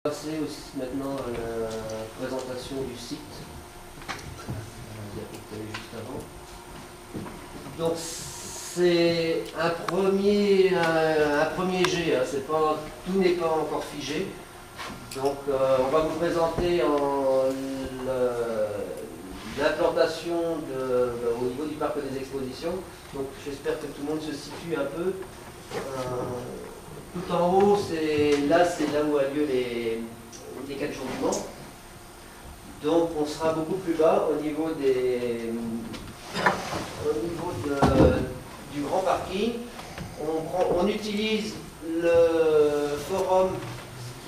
passer aussi maintenant à la présentation du site. Juste avant. Donc c'est un premier jet, hein, tout n'est pas encore figé. Donc on va vous présenter l'implantation au niveau du parc des expositions. Donc j'espère que tout le monde se situe un peu. Tout en haut, c'est là où a lieu les 4 jours du Mans. Donc on sera beaucoup plus bas au niveau du grand parking. On utilise le forum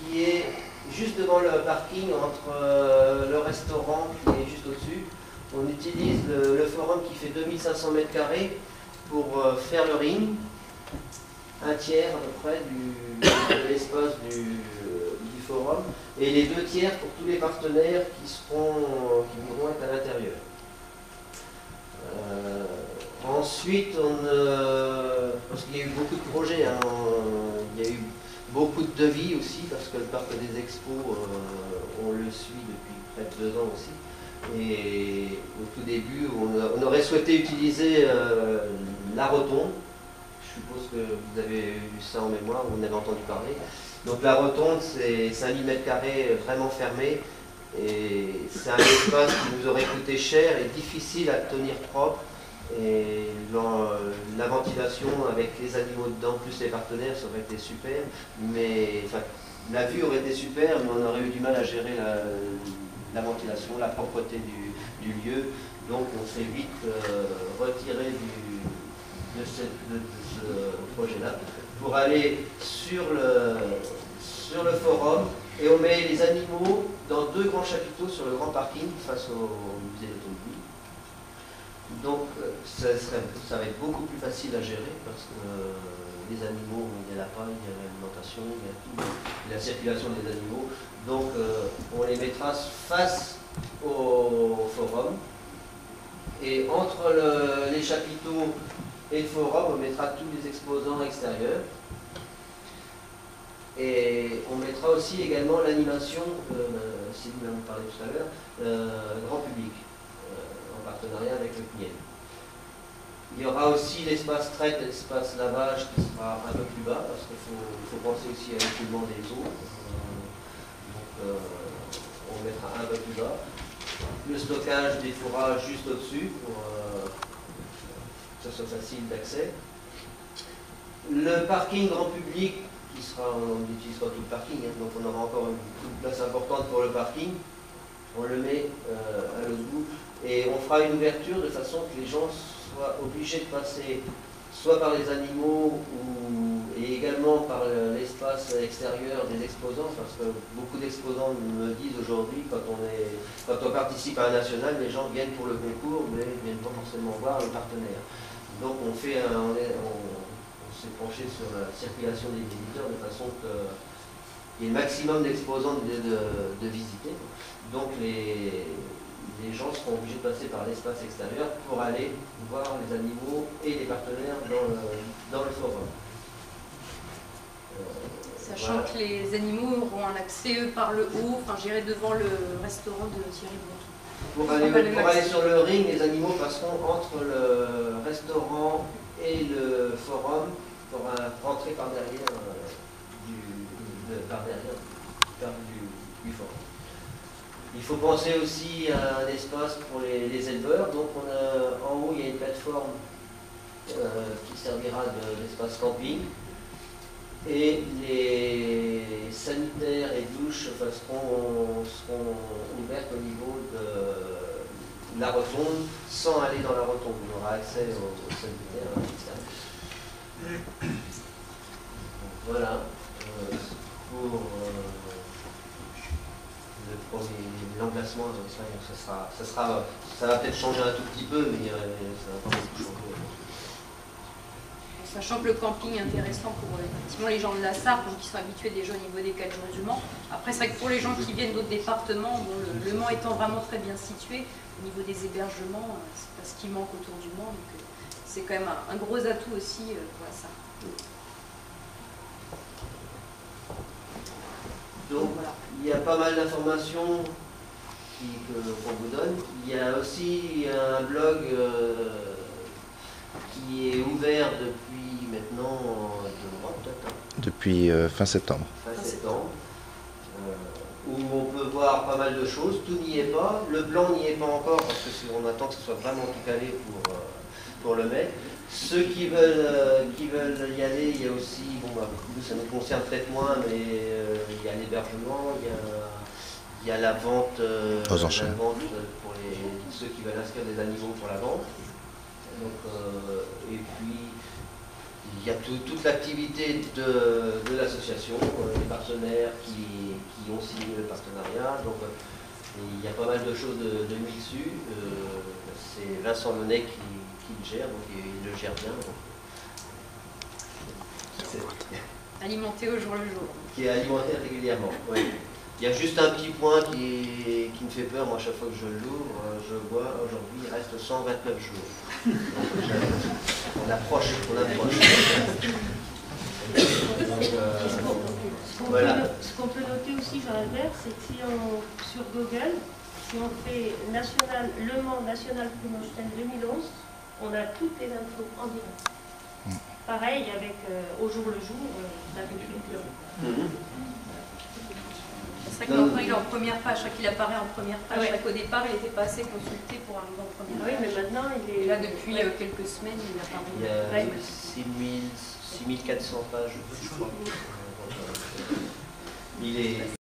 qui est juste devant le parking, entre le restaurant qui est juste au-dessus. On utilise le forum qui fait 2500 m² pour faire le ring. Un tiers à peu près de l'espace du forum, et les 2 tiers pour tous les partenaires qui voudront être à l'intérieur. Ensuite, parce qu'il y a eu beaucoup de projets, hein, il y a eu beaucoup de devis aussi, parce que le parc des expos, on le suit depuis près de 2 ans aussi. Et au tout début, on aurait souhaité utiliser la rotonde. Je suppose que vous avez eu ça en mémoire, vous en avez entendu parler. Donc la rotonde, c'est 5000 m² vraiment fermé, et c'est un espace qui nous aurait coûté cher et difficile à tenir propre. Et la ventilation avec les animaux dedans, plus les partenaires, ça aurait été super. Mais enfin, la vue aurait été super, mais on aurait eu du mal à gérer la ventilation, la propreté du lieu. Donc on s'est vite retiré de ce projet-là pour aller sur le forum, et on met les animaux dans 2 grands chapiteaux sur le grand parking face au musée d'automobile. Donc ça va être beaucoup plus facile à gérer, parce que les animaux, il y a la paille, il y a l'alimentation, il y a tout, la circulation des animaux. Donc on les mettra face au forum, et entre les chapiteaux et le forum, on mettra tous les exposants extérieurs. Et on mettra aussi également l'animation, si vous m'avez parlé tout à l'heure, grand public, en partenariat avec le CNIEL. Il y aura aussi l'espace traite, l'espace lavage qui sera un peu plus bas, parce qu'il faut penser aussi à l'écoulement des eaux. Donc on mettra un peu plus bas. Le stockage des fourrages juste au-dessus, pour que ce soit facile d'accès. Le parking grand public, on n'utilise pas tout le parking, hein, donc on aura encore une place importante pour le parking. On le met à l'autre bout, et on fera une ouverture de façon que les gens soient obligés de passer soit par les animaux, et également par l'espace extérieur des exposants, parce que beaucoup d'exposants me disent aujourd'hui, quand on participe à un national, les gens viennent pour le concours, mais ils ne viennent pas forcément voir le partenaire. Donc on s'est penché sur la circulation des visiteurs de façon qu'il y ait le maximum d'exposants de visiter. Donc les gens seront obligés de passer par l'espace extérieur pour aller voir les animaux et les partenaires dans le forum. Sachant voilà, que les animaux auront un accès, eux, par le haut, enfin j'irai devant le restaurant de Thierry Bonton. Pour aller sur le ring, les animaux passeront entre le restaurant et le forum pour rentrer par derrière du forum. Il faut penser aussi à un espace pour les éleveurs. Donc en haut, il y a une plateforme qui servira d'espace camping. Et les sanitaires et douches seront ouvertes au niveau de la rotonde, sans aller dans la rotonde. On aura accès aux sanitaires externes. Voilà pour l'emplacement. Ça va peut-être changer un tout petit peu, mais ça va pas beaucoup changer. Sachant que le camping est intéressant pour effectivement les gens de la Sarre, qui sont habitués déjà au niveau des 4 jours du Mans. Après, c'est vrai que pour les gens qui viennent d'autres départements, bon, le Mans étant vraiment très bien situé, au niveau des hébergements, c'est pas ce qui manque autour du Mans. Donc c'est quand même un gros atout aussi pour la Sarre. Donc, il y a pas mal d'informations qu'on vous donne. Il y a aussi un blog qui est ouvert depuis maintenant 2 mois peut-être. Depuis fin septembre. Fin septembre. Où on peut voir pas mal de choses. Tout n'y est pas. Le plan n'y est pas encore parce qu'on attend que ce soit vraiment tout calé pour le mettre. Ceux qui veulent y aller, il y a aussi, bon, nous ça nous concerne peut-être moins, mais il y a l'hébergement, il y a la vente, aux enchères. la vente pour ceux qui veulent inscrire des animaux pour la vente. Donc, et puis il y a toute l'activité de l'association, les partenaires qui ont signé le partenariat. Donc il y a pas mal de choses de mis dessus. C'est Vincent Launay qui le gère, donc il le gère bien. Alimenté au jour le jour. Qui est alimenté régulièrement, oui. Il y a juste un petit point qui me fait peur, moi, à chaque fois que je l'ouvre, je vois aujourd'hui, il reste 129 jours. Donc, on approche. Donc, voilà. Ce qu'on peut noter aussi, Jean-Albert, c'est que sur Google, si on fait Le Mans National Promotion 2011, on a toutes les infos en direct. Pareil avec au jour le jour l'agriculture. C'est vrai que maintenant il est en première page, chaque qu'il apparaît en première page. Ouais. C'est vrai qu'au départ il n'était pas assez consulté pour arriver en première Oui, page. mais maintenant il est Et là depuis quelques semaines il apparaît. Il y a 6400 pages, je crois. Il est